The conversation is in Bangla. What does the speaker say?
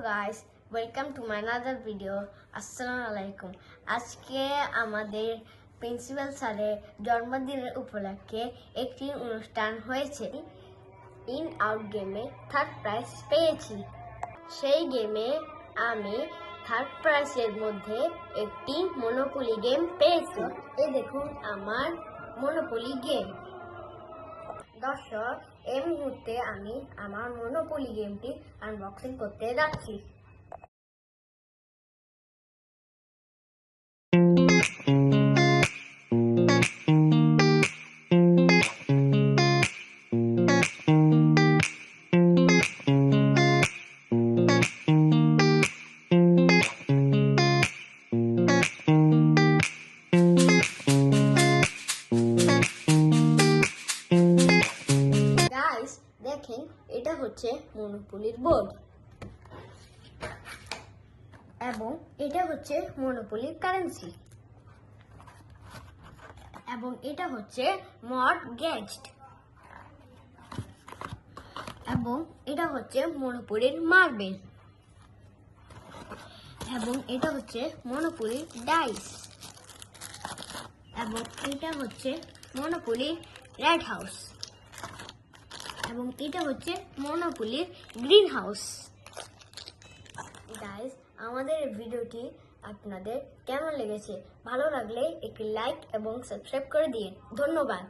guys, welcome to my another video. Assalamu alaikum. আজকে আমাদের প্রিন্সিপাল স্যারের জন্মদিনের উপলক্ষে একটি অনুষ্ঠান হয়েছে। ইন আউট গেমে থার্ড প্রাইজ পেয়েছি। সেই গেমে আমি থার্ড প্রাইজের মধ্যে একটি মনোপলি গেম পেয়েছি। এই দেখুন আমার মনোপলি গেম। দর্শক, এই মুহূর্তে আমি আমার মনোপলি গেমটি আনবক্সিং করতে যাচ্ছি। দেখেন, এটা হচ্ছে মনোপলির বোর্ড এবং এটা হচ্ছে মনোপলির কারেন্সি এবং এটা হচ্ছে মর্টগেজড এবং এটা হচ্ছে মনোপলির মার্বেল এবং এটা হচ্ছে মনোপলির ডাইস এবং এটা হচ্ছে মনোপলির রেড হাউস এবং এটা হচ্ছে মনোপলির গ্রিন হাউস। গাইস, আমাদের ভিডিওটি আপনাদের কেমন লেগেছে? ভালো লাগলে একটি লাইক এবং সাবস্ক্রাইব করে দিন। ধন্যবাদ।